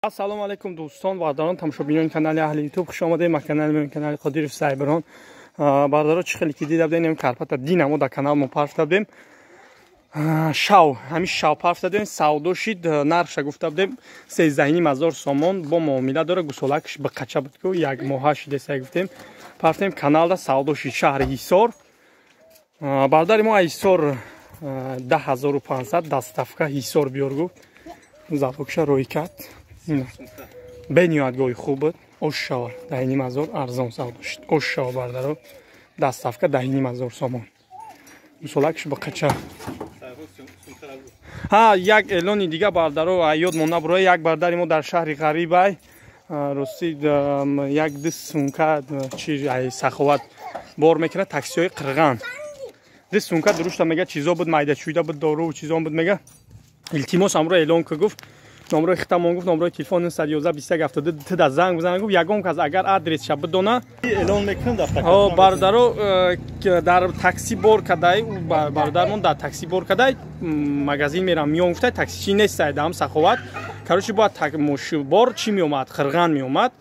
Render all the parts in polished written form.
Assalomu alaykum do'ston, bardaron tomoshabinoni kanali ahli YouTube xush omaded. Ma kanali Qodirov Saybaron. Bardaro чӣ хеле ки дида будем карпата динамо да канал мо парф дадем. Шав, ҳамиш шав парф дадем. Савдо шид, нарша гуфта будем 13000 сомон бо муомила дора гусолакш ба қача буд ки як моҳа шиде сай гуфтем. Парф дадем каналда савдо шид шаҳри Ҳисор. Бардари мо Ҳисор 10500 даставка Ҳисор биёр гуфт. Залокша рӯй кард. Бениёдгоҳи хуб буд. Ош шавар 10500 арзон савдо шид. Ош шавар бардаро даставка 10500 сомон. Мусолакш ба қача. Як эълони дига бардаро ёд монда буро як бардари мо дар шаҳри Ғарибай росид як дис сумка чи ай саховат бор мекунад таксиҳои қирған. Дис сумка дурушта мега чизо буд майдачӯйда буд дору чизон буд мега. Илтимос амро эълон ки гуфт номрои хитамон гуфт номрои телефон 111 тида занг бизанад гуфт ягон кас агар адресша бидона эълон мекунад бардаро дар такси бор кадай бардармон дар такси бор кадай магазин мерам миём гуфтай таксичи нестай дам саховат короче бояд бор чӣ меомад қирған меомад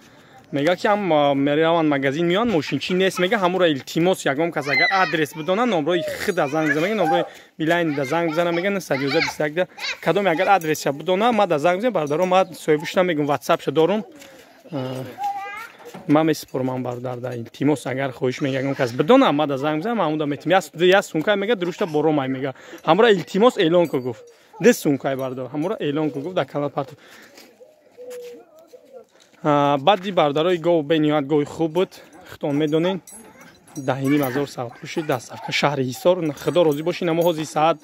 мега ки ҳам мераванд магазин меоянд мошинчи нест мега ҳамура илтимос ягон кас агар адрес бидона номрои хида занг бизана мега номрои билайн да занг бизана мега 111 да кадом агар адресша бидона ма да занг бизана бардаро ма соҳибушта мегум ватсапша дорум ма месупурмам бардар да илтимос агар хоҳиш мега ягон кас бидона ма да занг бизана ма ҳамуда метим я сумка мега дурушта боромай мега ҳамура илтимос эълон ку гуфт дес сумкай бардар ҳамура эълон ку гуфт да канал парту баъди бардарои гов бениёат гоҳи хуб буд хитон медонен 10500 савдо шид даставка шаҳри Ҳисор худо розӣ бошин амо ҳози саат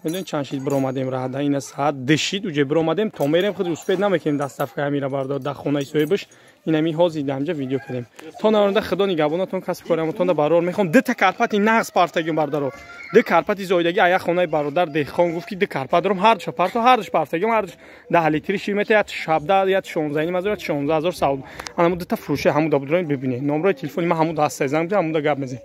медонед чанд шид биромадем раҳда ина саат 10 шид уҷе биромадем то мерем худ успед намекунем даставка ҳамира бардор да хонаи соҳибаш инами ҳози дамҷа видео кардем то наварда худо нигабонатон касб корамотонда барор мехом ди карпати нағз партагим бардаро ди карпати зоидаги ая хонаи бародар деҳхон гуфт ки ди карпат дорум ҳардуша парто ҳардуш партагим ҳардуш 10 литри ширмета я шабда я 16000 16000 савд анамо дита фурӯша ҳамуда будроин бибинед номрои телефони ма ҳамуда ҳаст занг бизан ҳамуда гап мезанем.